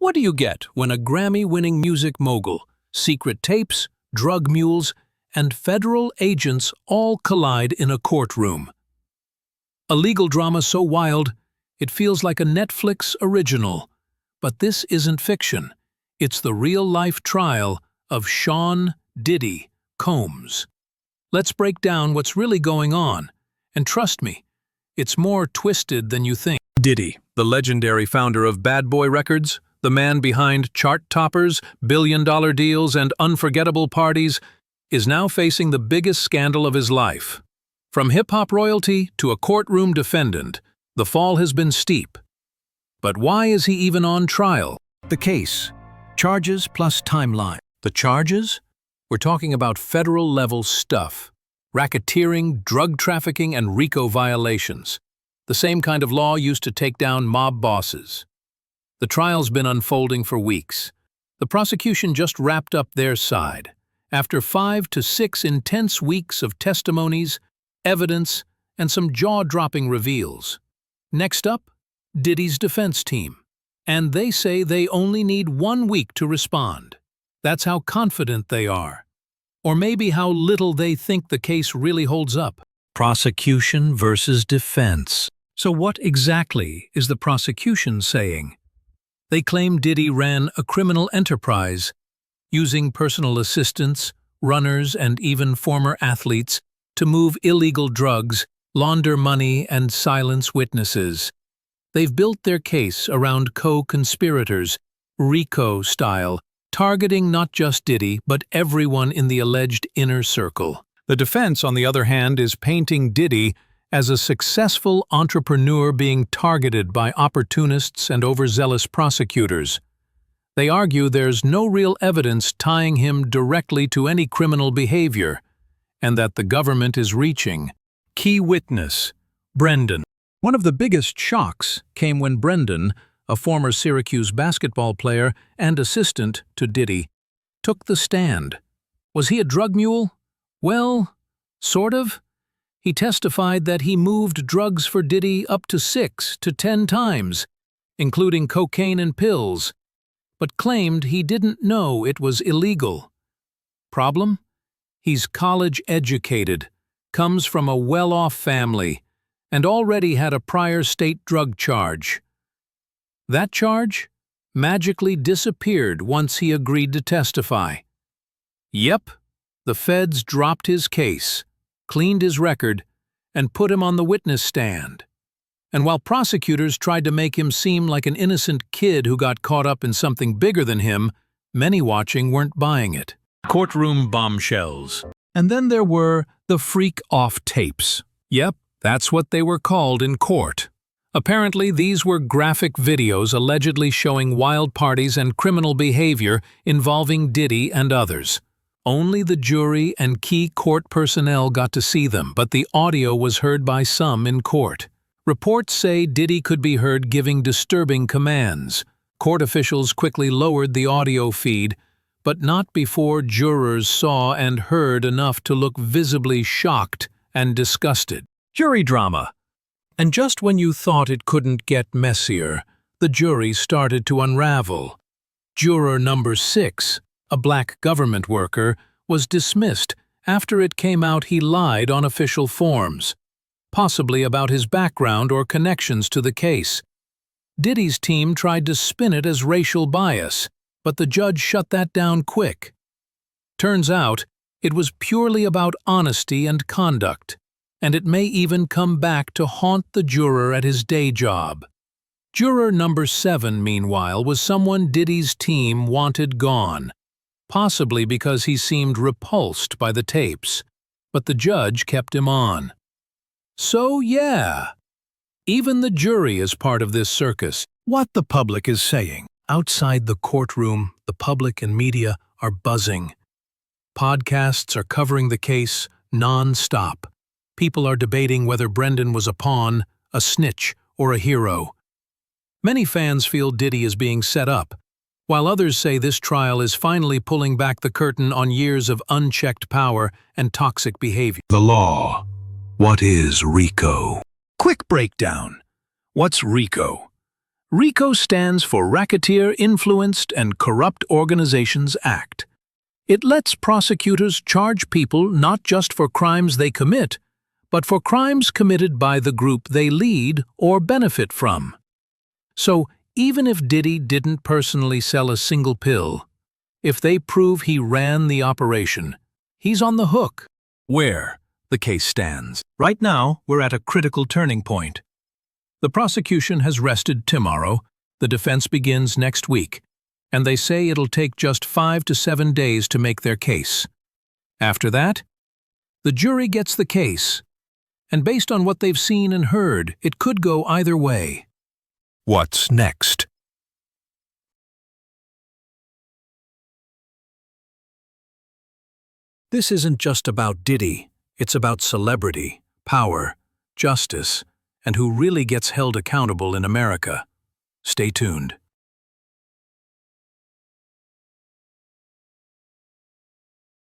What do you get when a Grammy-winning music mogul, secret tapes, drug mules, and federal agents all collide in a courtroom? A legal drama so wild, it feels like a Netflix original. But this isn't fiction. It's the real-life trial of Sean Diddy Combs. Let's break down what's really going on. And trust me, it's more twisted than you think. Diddy, the legendary founder of Bad Boy Records, the man behind chart toppers, billion-dollar deals, and unforgettable parties, is now facing the biggest scandal of his life. From hip-hop royalty to a courtroom defendant, the fall has been steep. But why is he even on trial? The case. Charges plus timeline. The charges? We're talking about federal-level stuff. Racketeering, drug trafficking, and RICO violations. The same kind of law used to take down mob bosses. The trial's been unfolding for weeks. The prosecution just wrapped up their side. After 5 to 6 intense weeks of testimonies, evidence, and some jaw-dropping reveals. Next up, Diddy's defense team. And they say they only need 1 week to respond. That's how confident they are. Or maybe how little they think the case really holds up. Prosecution versus defense. So what exactly is the prosecution saying? They claim Diddy ran a criminal enterprise, using personal assistants, runners, and even former athletes to move illegal drugs, launder money, and silence witnesses. They've built their case around co-conspirators, RICO style, targeting not just Diddy, but everyone in the alleged inner circle. The defense, on the other hand, is painting Diddy as a successful entrepreneur being targeted by opportunists and overzealous prosecutors. They argue there's no real evidence tying him directly to any criminal behavior, and that the government is reaching. Key witness, Brendan. One of the biggest shocks came when Brendan, a former Syracuse basketball player and assistant to Diddy, took the stand. Was he a drug mule? Well, sort of. He testified that he moved drugs for Diddy up to 6 to 10 times, including cocaine and pills, but claimed he didn't know it was illegal. Problem? He's college-educated, comes from a well-off family, and already had a prior state drug charge. That charge magically disappeared once he agreed to testify. Yep, the feds dropped his case, cleaned his record, and put him on the witness stand. And while prosecutors tried to make him seem like an innocent kid who got caught up in something bigger than him, many watching weren't buying it. Courtroom bombshells. And then there were the freak-off tapes. Yep, that's what they were called in court. Apparently, these were graphic videos allegedly showing wild parties and criminal behavior involving Diddy and others. Only the jury and key court personnel got to see them, but the audio was heard by some in court. Reports say Diddy could be heard giving disturbing commands. Court officials quickly lowered the audio feed, but not before jurors saw and heard enough to look visibly shocked and disgusted. Jury drama. And just when you thought it couldn't get messier, the jury started to unravel. Juror number 6, a black government worker, was dismissed after it came out he lied on official forms, possibly about his background or connections to the case. Diddy's team tried to spin it as racial bias, but the judge shut that down quick. Turns out, it was purely about honesty and conduct, and it may even come back to haunt the juror at his day job. Juror number 7, meanwhile, was someone Diddy's team wanted gone, possibly because he seemed repulsed by the tapes, but the judge kept him on. So yeah, even the jury is part of this circus. What the public is saying. Outside the courtroom, the public and media are buzzing. Podcasts are covering the case non-stop. People are debating whether Brendan was a pawn, a snitch, or a hero. Many fans feel Diddy is being set up, while others say this trial is finally pulling back the curtain on years of unchecked power and toxic behavior. The law. What is RICO? Quick breakdown. What's RICO? RICO stands for Racketeer Influenced and Corrupt Organizations Act. It lets prosecutors charge people not just for crimes they commit, but for crimes committed by the group they lead or benefit from. So, even if Diddy didn't personally sell a single pill, if they prove he ran the operation, he's on the hook. Where the case stands. Right now, we're at a critical turning point. The prosecution has rested tomorrow, the defense begins next week, and they say it'll take just 5 to 7 days to make their case. After that, the jury gets the case, and based on what they've seen and heard, it could go either way. What's next? This isn't just about Diddy, it's about celebrity, power, justice, and who really gets held accountable in America. Stay tuned.